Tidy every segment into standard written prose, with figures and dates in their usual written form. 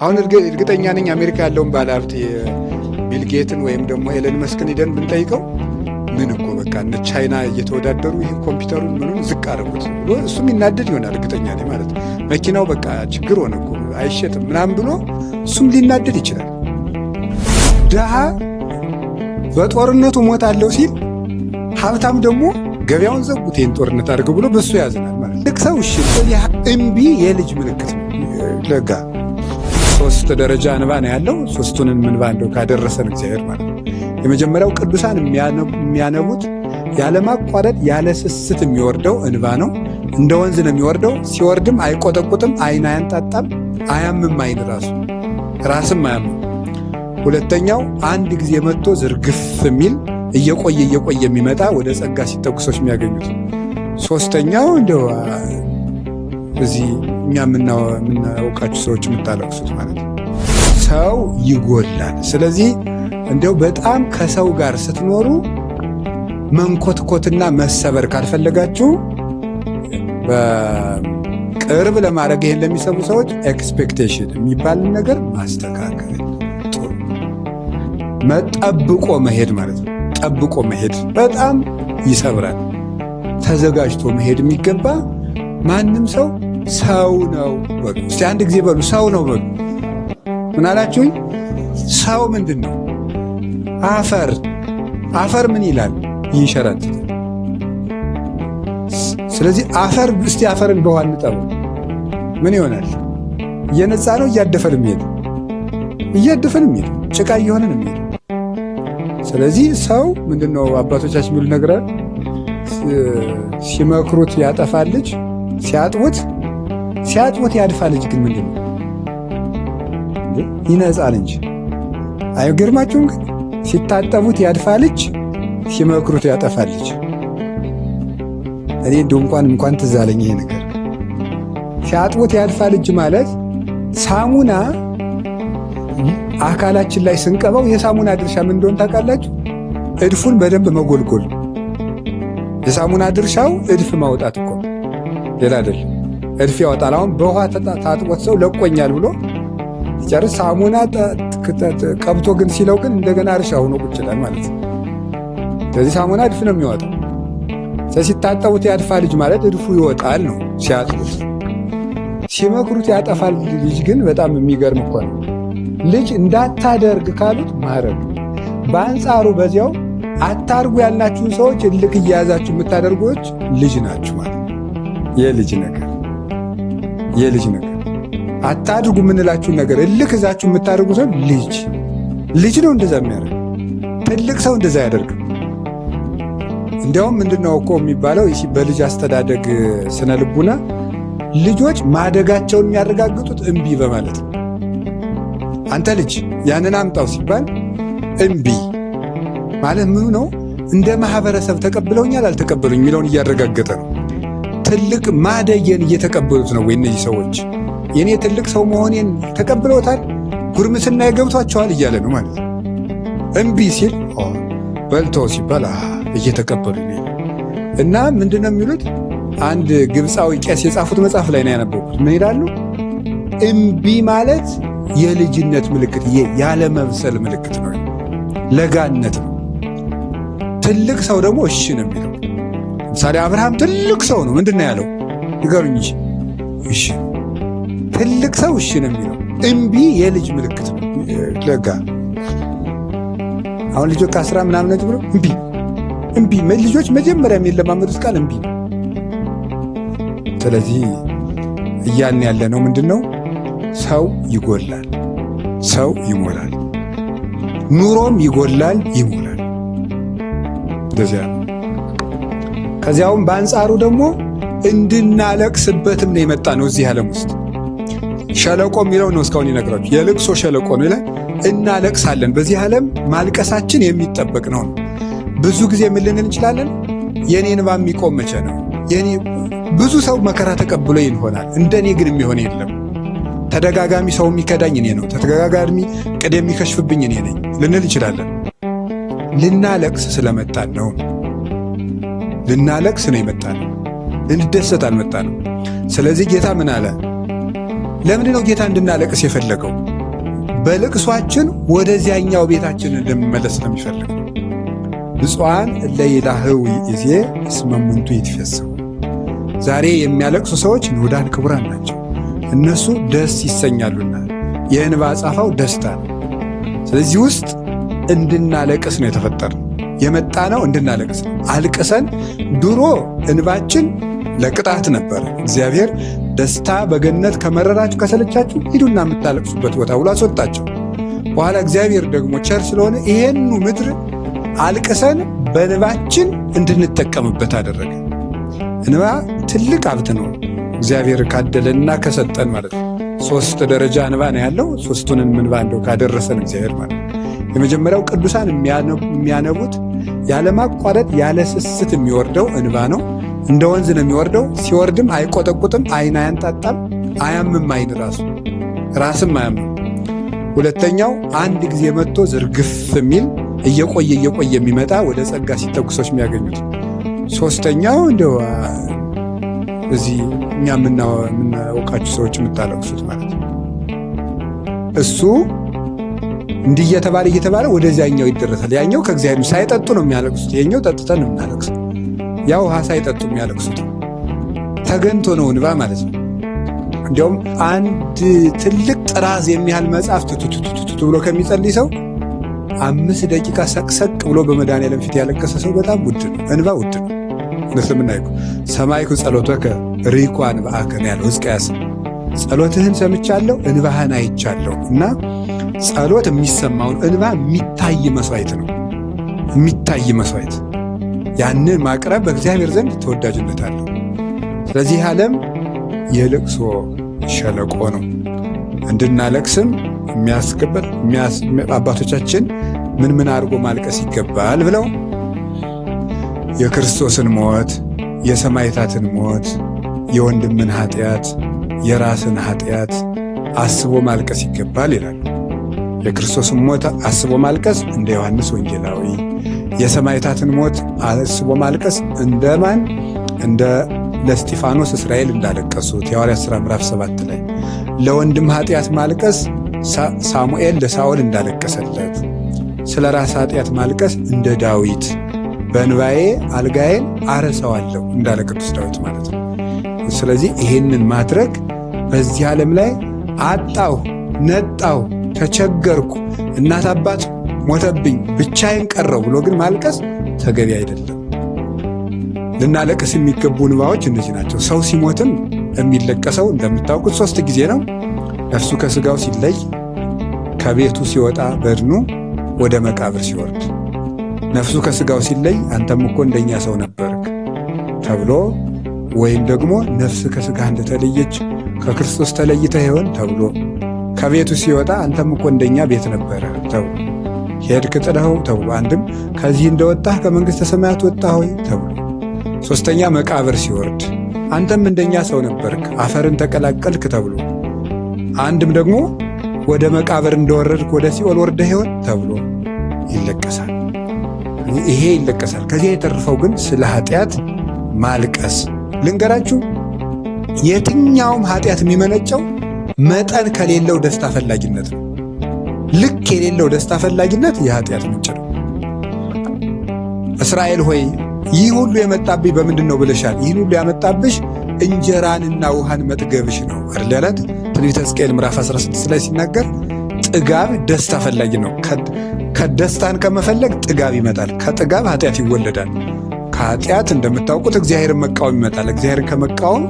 አሁን እርግጠኛ ነኝ አሜሪካ ያለውን ባለሀብት ቢል ጌትን ወይም ደግሞ ኤለን መስክን ሄደን ብንጠይቀው ምን እኮ በቃ እነ ቻይና እየተወዳደሩ ይህን ኮምፒውተሩን ምኑን ዝቅ አደረጉት ብሎ እሱም ይናደድ ይሆናል። እርግጠኛ ነኝ ማለት መኪናው በቃ ችግር ሆነ እኮ አይሸጥም ምናምን ብሎ እሱም ሊናደድ ይችላል። ድሃ በጦርነቱ ሞታለሁ ሲል ሀብታም ደግሞ ገበያውን ዘጉት ይህን ጦርነት አድርገው ብሎ በእሱ ያዝናል ማለት ልክ ሰው እሺ እምቢ የልጅ ምልክት ለጋ 3 ደረጃ እንባ ነው ያለው። 3ቱንም እንባ እንደው ካደረሰን እግዚአብሔር ማለት ነው። የመጀመሪያው ቅዱሳን የሚያነቡት ያለማቋረጥ ያለ ስስት የሚወርደው እንባ ነው። እንደ ወንዝ ነው የሚወርደው። ሲወርድም አይቆጠቁጥም፣ አይን አያንጣጣም፣ አያምም፣ አይን ራስም አያምም። ሁለተኛው አንድ ጊዜ መጥቶ ዝርግፍ የሚል እየቆየ የሚመጣ ወደ ጸጋ ሲጠጉ ሰዎች የሚያገኙት። ሶስተኛው እንደው እዚህ እኛ የምናውቃችሁ ሰዎች የምታለቅሱት ማለት ነው። ሰው ይጎላል። ስለዚህ እንደው በጣም ከሰው ጋር ስትኖሩ መንኮትኮትና መሰበር ካልፈለጋችሁ በቅርብ ለማድረግ ይሄን ለሚሰሙ ሰዎች ኤክስፔክቴሽን የሚባል ነገር ማስተካከል ጥሩ፣ መጠብቆ መሄድ ማለት ነው። ጠብቆ መሄድ በጣም ይሰብራል። ተዘጋጅቶ መሄድ የሚገባ ማንም ሰው ነው በሉ። እስቲ አንድ ጊዜ በሉ ሰው ነው በሉ። ምን አላችሁኝ? ሰው ምንድን ነው? አፈር ምን ይላል? ይንሸራተታል። ስለዚህ እስቲ አፈርን በውሃ እንጠበው ምን ይሆናል? እየነጻ ነው እያደፈን የሚሄድ ጭቃ እየሆነን የሚሄድ። ስለዚህ ሰው ምንድን ነው? አባቶቻችን የሚሉ ነገር ሲመክሩት ያጠፋል ልጅ ሲያጥቡት ያድፋል ልጅ ግን ምንድን ነው? ይነጻል እንጂ አይገርማችሁም? ግን ሲታጠቡት ያድፋል ልጅ ሲመክሩት ያጠፋል ልጅ። እኔ እንደው እንኳን ትዝ አለኝ ይሄ ነገር። ሲያጥቡት ያድፋል ልጅ ማለት ሳሙና አካላችን ላይ ስንቀባው የሳሙና ድርሻ ምን እንደሆነ ታውቃላችሁ? እድፉን በደንብ መጎልጎል። የሳሙና ድርሻው እድፍ ማውጣት እኮ ሌላ አይደለም። እድፍ ያወጣል። አሁን በውሃ ታጥቦት ሰው ለቆኛል ብሎ ሲጨርስ ሳሙና ቀብቶ ግን ሲለው ግን እንደገና እርሻ ሆኖ ቁጭ ይላል ማለት ነው። ስለዚህ ሳሙና እድፍ ነው የሚወጣው። ሲታጠቡት ያድፋል ልጅ ማለት እድፉ ይወጣል ነው ሲያጥቡት። ሲመክሩት ያጠፋል ልጅ ግን በጣም የሚገርም እኮ ነው። ልጅ እንዳታደርግ ካሉት ማረግ። በአንጻሩ በዚያው አታርጉ ያልናችሁን ሰዎች እልክ እያያዛችሁ የምታደርጉዎች ልጅ ናችሁ ማለት የልጅ ነገር አታድርጉ የምንላችሁን ነገር እልክ እዛችሁ የምታደርጉ ሰው ልጅ ነው እንደዛ የሚያደርግ። ትልቅ ሰው እንደዛ አያደርግም። እንዲያውም ምንድነው እኮ የሚባለው በልጅ አስተዳደግ ስነ ልቡና ልጆች ማደጋቸውን የሚያረጋግጡት እምቢ በማለት ነው። አንተ ልጅ ያንን አምጣው ሲባል እምቢ ማለት ምኑ ነው? እንደ ማህበረሰብ ተቀብለውኛል አልተቀበሉኝ የሚለውን እያረጋገጠ ነው። ትልቅ ማደጌን እየተቀበሉት ነው ወይ እነዚህ ሰዎች? የኔ ትልቅ ሰው መሆኔን ተቀብለውታል፣ ጉርምስና የገብቷቸዋል እያለ ነው ማለት ነው። እምቢ ሲል በልተው ሲባል እየተቀበሉኝ ነው። እና ምንድነው የሚሉት? አንድ ግብፃዊ ቄስ የጻፉት መጽሐፍ ላይ ነው ያነበብኩት። ምን ይላሉ? እምቢ ማለት የልጅነት ምልክት፣ ያለ መብሰል ምልክት ነው፣ ለጋነት ነው። ትልቅ ሰው ደግሞ እሺ ነው የሚለው። ለምሳሌ አብርሃም ትልቅ ሰው ነው። ምንድን ነው ያለው? ንገሩኝ እንጂ እሺ። ትልቅ ሰው እሺ ነው የሚለው። እምቢ የልጅ ምልክት ነው፣ ለጋ። አሁን ልጆች ከ10 ምናምን ብሎ እምቢ ልጆች መጀመሪያ የሚለማመዱት ቃል እምቢ ነው። ስለዚህ እያልን ያለ ነው ምንድን ነው? ሰው ይጎላል፣ ሰው ይሞላል፣ ኑሮም ይጎላል ይሞላል። እንደዚያ ነው። ከዚያውም በአንጻሩ ደግሞ እንድናለቅስበትም ነው የመጣ ነው። እዚህ ዓለም ውስጥ ሸለቆ የሚለው ነው እስካሁን ይነግራችሁ። የልቅሶ ሸለቆ ነው ይላል። እናለቅሳለን። በዚህ ዓለም ማልቀሳችን የሚጠበቅ ነው። ብዙ ጊዜ ምን ልንል እንችላለን? የኔ እንባ የሚቆም መቼ ነው? ብዙ ሰው መከራ ተቀብሎ ይሆናል፣ እንደኔ ግን የሚሆን የለም። ተደጋጋሚ ሰው የሚከዳኝ እኔ ነው፣ ተደጋጋሚ ቅድ የሚከሽፍብኝ እኔ ነኝ ልንል እንችላለን። ልናለቅስ ስለመጣን ነው። ልናለቅስ ነው የመጣነው፣ ልንደሰት አልመጣንም። ስለዚህ ጌታ ምን አለ? ለምንድን ነው ጌታ እንድናለቅስ የፈለገው? በልቅሷችን ወደዚያኛው ቤታችን እንድንመለስ ነው የሚፈልገው። ብፁዓን እለ ይላህው ይእዜ እስመ እሙንቱ ይትፌስሑ። ዛሬ የሚያለቅሱ ሰዎች ንዑዳን ክቡራን ናቸው፣ እነሱ ደስ ይሰኛሉና። የእንባ ጻፋው ደስታ ነው። ስለዚህ ውስጥ እንድናለቅስ ነው የተፈጠርነው። የመጣ ነው እንድናለቅስ ነው። አልቅሰን ድሮ እንባችን ለቅጣት ነበር። እግዚአብሔር ደስታ በገነት ከመረራችሁ ከሰለቻችሁ ሂዱና የምታለቅሱበት ቦታ ብሎ አስወጣቸው። በኋላ እግዚአብሔር ደግሞ ቸር ስለሆነ ይሄኑ ምድር አልቅሰን በንባችን እንድንጠቀምበት አደረገ። እንባ ትልቅ ሀብት ነው እግዚአብሔር ካደለና ከሰጠን ማለት ነው። 3 ደረጃ እንባ ነው ያለው። 3ቱንም እንባ እንደው ካደረሰን እግዚአብሔር ማለት ነው። የመጀመሪያው ቅዱሳን የሚያነቡት ያለማቋረጥ ያለ ስስት የሚወርደው እንባ ነው። እንደ ወንዝ ነው የሚወርደው። ሲወርድም አይቆጠቁጥም፣ አይን አያንጣጣም፣ አያምም፣ አይን ራስም አያምም። ሁለተኛው አንድ ጊዜ መጥቶ ዝርግፍ የሚል እየቆየ የሚመጣ ወደ ጸጋ ሲጠጉ ሰዎች የሚያገኙት። ሶስተኛው እንደው እዚህ እኛ የምናውቃችሁ ሰዎች የምታለቅሱት ማለት ነው። እሱ እንዲህ እየተባለ ወደዚያኛው ይደረሳል። ያኛው ከእግዚአብሔር ሳይጠጡ ነው የሚያለቅሱት፣ የኛው ጠጥተን ነው የምናለቅሱት። ያው ውሃ ሳይጠጡ የሚያለቅሱት ተገንቶ ነው እንባ ማለት ነው። እንዲያውም አንድ ትልቅ ጥራዝ የሚያህል መጽሐፍ ቱቱቱቱ ብሎ ከሚጸልይ ሰው 5 ደቂቃ ሰቅሰቅ ብሎ በመድኃኔዓለም ፊት ያለቀሰ ሰው በጣም ውድ ነው። እንባ ውድ ነው። ስለምናይኩ ሰማይኩ ጸሎተከ ሪኩ እንባከ ያለው ሕዝቅያስ ጸሎትህን ሰምቻለሁ እንባህን አይቻለሁ። እና ጸሎት የሚሰማውን እንባ የሚታይ መስዋዕት ነው። የሚታይ መስዋዕት ያንን ማቅረብ በእግዚአብሔር ዘንድ ተወዳጅነት አለው። ስለዚህ ዓለም የልቅሶ ሸለቆ ነው። እንድናለቅስም የሚያስገበት አባቶቻችን ምን አድርጎ ማልቀስ ይገባል ብለው የክርስቶስን ሞት፣ የሰማዕታትን ሞት፣ የወንድምን ኃጢአት፣ የራስን ኃጢአት አስቦ ማልቀስ ይገባል ይላሉ። የክርስቶስን ሞት አስቦ ማልቀስ እንደ ዮሐንስ ወንጌላዊ፣ የሰማዕታትን ሞት አስቦ ማልቀስ እንደማን እንደ ለእስጢፋኖስ እስራኤል እንዳለቀሱት የሐዋርያት ሥራ ምዕራፍ 7 ላይ፣ ለወንድም ኃጢአት ማልቀስ ሳሙኤል ለሳኦል እንዳለቀሰለት፣ ስለ ራስ ኃጢአት ማልቀስ እንደ ዳዊት በእንባዬ አልጋዬን አረሳዋለሁ እንዳለ ቅዱስ ዳዊት ማለት ነው። ስለዚህ ይሄንን ማድረግ በዚህ ዓለም ላይ አጣሁ፣ ነጣሁ፣ ተቸገርኩ፣ እናት አባት ሞተብኝ፣ ብቻዬን ቀረው ብሎ ግን ማልቀስ ተገቢ አይደለም። ልናለቅስ የሚገቡ እንባዎች እነዚህ ናቸው። ሰው ሲሞትም የሚለቀሰው እንደምታውቁት 3 ጊዜ ነው። ነፍሱ ከሥጋው ሲለይ፣ ከቤቱ ሲወጣ በድኑ ወደ መቃብር ሲወርድ፣ ነፍሱ ከሥጋው ሲለይ አንተም እኮ እንደኛ ሰው ነበርክ ተብሎ፣ ወይም ደግሞ ነፍስ ከሥጋህ እንደተለየች ከክርስቶስ ተለይተህ ይሆን ተብሎ፣ ከቤቱ ሲወጣ አንተም እኮ እንደኛ ቤት ነበረ ተብሎ፣ ሄድክ ጥለኸው ተብሎ፣ አንድም ከዚህ እንደወጣህ ከመንግሥተ ሰማያት ወጣህ ሆይ ተብሎ፣ 3ኛ መቃብር ሲወርድ አንተም እንደኛ ሰው ነበርክ አፈርን ተቀላቀልክ ተብሎ፣ አንድም ደግሞ ወደ መቃብር እንደወረድክ ወደ ሲኦል ወርደህ ይሆን ተብሎ ይለቀሳል። ይሄ ይለቀሳል። ከዚህ የተረፈው ግን ስለ ኃጢአት ማልቀስ ልንገራችሁ፣ የትኛውም ኃጢአት የሚመነጨው መጠን ከሌለው ደስታ ፈላጊነት ነው። ልክ የሌለው ደስታ ፈላጊነት የኃጢአት ምንጭ ነው። እስራኤል ሆይ ይህ ሁሉ የመጣብኝ በምንድን ነው ብለሻል? ይህን ሁሉ ያመጣብሽ እንጀራንና ውሃን መጥገብሽ ነው አይደል? ትንቢተ ሕዝቅኤል ምዕራፍ 16 ላይ ሲናገር ጥጋብ ደስታ ፈላጊ ነው። ከደስታን ከመፈለግ ጥጋብ ይመጣል። ከጥጋብ ኃጢአት ይወለዳል። ከኃጢአት እንደምታውቁት እግዚአብሔርን መቃወም ይመጣል። እግዚአብሔርን ከመቃወም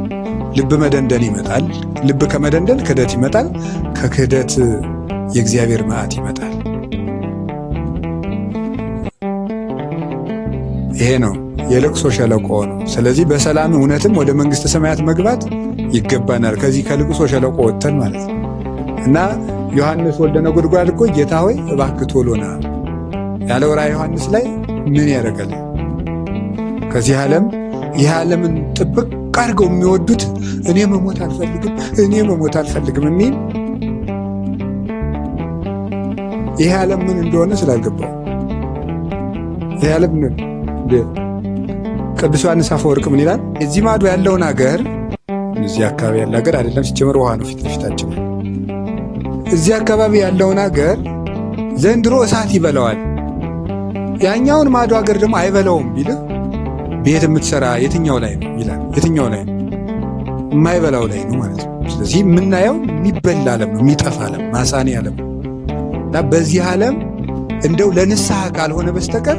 ልብ መደንደን ይመጣል። ልብ ከመደንደን ክህደት ይመጣል። ከክህደት የእግዚአብሔር መዓት ይመጣል። ይሄ ነው የልቅሶ ሸለቆ ነው። ስለዚህ በሰላም እውነትም ወደ መንግሥተ ሰማያት መግባት ይገባናል፣ ከዚህ ከልቅሶ ሸለቆ ወጥተን ማለት ነው። እና ዮሐንስ ወልደ ነጎድጓድ እኮ ጌታ ሆይ እባክህ ቶሎ ና ያለው ራዕየ ዮሐንስ ላይ ምን ያደርጋል? ከዚህ ዓለም ይህ ዓለምን ጥብቅ አድርገው የሚወዱት እኔ መሞት አልፈልግም የሚል ይህ ዓለም ምን እንደሆነ ስላልገባው ይህ ዓለም ቅዱስ ዮሐንስ አፈወርቅ ምን ይላል? እዚህ ማዶ ያለውን አገር እዚህ አካባቢ ያለ ሀገር አይደለም። ሲጀምር ውሃ ነው ፊት ለፊታችን። እዚህ አካባቢ ያለውን ሀገር ዘንድሮ እሳት ይበላዋል፣ ያኛውን ማዶ ሀገር ደግሞ አይበላውም ቢልህ ቤት የምትሰራ የትኛው ላይ ነው ይላል። የትኛው ላይ ነው? የማይበላው ላይ ነው ማለት ነው። ስለዚህ የምናየው የሚበላ ዓለም ነው፣ የሚጠፋ ዓለም፣ ማሳኔ ዓለም ነው። እና በዚህ ዓለም እንደው ለንስሐ ካልሆነ በስተቀር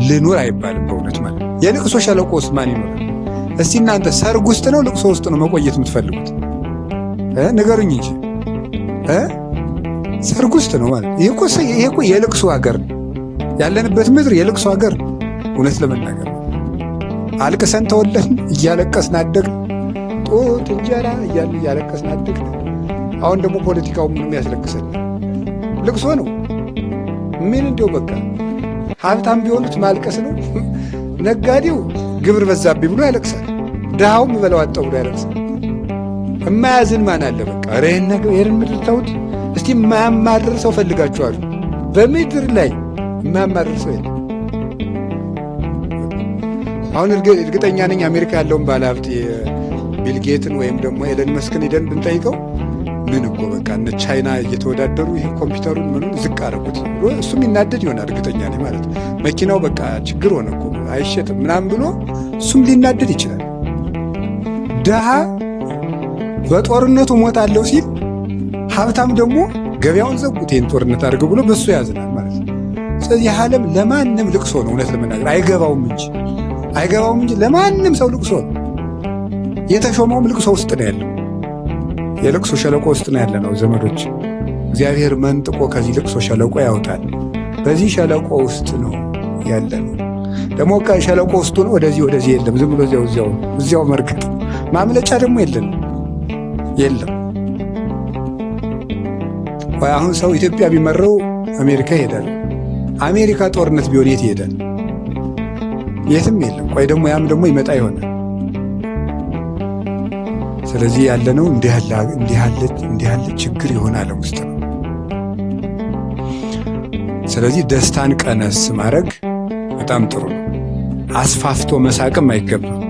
ልኑር አይባልም በእውነት ማለት ነው። የልቅሶ ሸለቆ ውስጥ ማን ይኖራል? እስቲ እናንተ ሰርግ ውስጥ ነው ልቅሶ ውስጥ ነው መቆየት የምትፈልጉት? ንገሩኝ እንጂ ሰርግ ውስጥ ነው ማለት። ይሄ እኮ የልቅሶ ሀገር ነው ያለንበት፣ ምድር የልቅሶ ሀገር ነው። እውነት ለመናገር አልቅሰን ተወለድን፣ እያለቀስን አደግን፣ ጡት እንጀራ እያልን እያለቀስን አደግን። አሁን ደግሞ ፖለቲካው ምንም ያስለቅሰን ልቅሶ ነው። ምን እንደው በቃ ሀብታም ቢሆኑት ማልቀስ ነው። ነጋዴው ግብር በዛብኝ ብሎ ያለቅሳል፣ ድሃው ምበላው አጣው ብሎ ያለቅሳል። እማያዝን ማን አለ? በቃ ይህን ምድር ተውት እስቲ። የማያማርር ሰው ፈልጋችኋል? በምድር ላይ የማያማርር ሰው የለም። አሁን እርግጠኛ ነኝ አሜሪካ ያለውን ባለሀብት ቢልጌትን ወይም ደግሞ ኤለን መስክን ሄደን ብንጠይቀው ምን እኮ በቃ እነ ቻይና እየተወዳደሩ ይህን ኮምፒውተሩን ምኑን ዝቅ አደረጉት ብሎ እሱም ይናደድ ይሆናል። እርግጠኛ ነኝ ማለት መኪናው በቃ ችግር ሆነ እኮ አይሸጥም ምናምን ብሎ እሱም ሊናደድ ይችላል። ድሃ በጦርነቱ ሞታለሁ ሲል ሀብታም ደግሞ ገበያውን ዘጉት ይህን ጦርነት አድርገው ብሎ በሱ ያዝናል ማለት ነው። ስለዚህ ዓለም ለማንም ልቅሶ ነው። እውነት ለመናገር አይገባውም እንጂ ለማንም ሰው ልቅሶ ነው። የተሾመውም ልቅሶ ውስጥ ነው ያለው። የልቅሶ ሸለቆ ውስጥ ነው ያለ ነው ዘመዶች። እግዚአብሔር መንጥቆ ከዚህ ልቅሶ ሸለቆ ያውጣል። በዚህ ሸለቆ ውስጥ ነው ያለ ነው። ደግሞ ከሸለቆ ውስጡ ነው፣ ወደዚህ የለም። ዝም ብሎ እዚያው መርገጥ፣ ማምለጫ ደግሞ የለም። አሁን ሰው ኢትዮጵያ ቢመረው አሜሪካ ይሄዳል። አሜሪካ ጦርነት ቢሆን የት ይሄዳል? የትም የለም። ቆይ ደግሞ ያም ደግሞ ይመጣ ይሆናል። ስለዚህ ያለነው እንዲህ ያለ ችግር የሆነ ዓለም ውስጥ ነው። ስለዚህ ደስታን ቀነስ ማድረግ በጣም ጥሩ ነው። አስፋፍቶ መሳቅም አይገባም።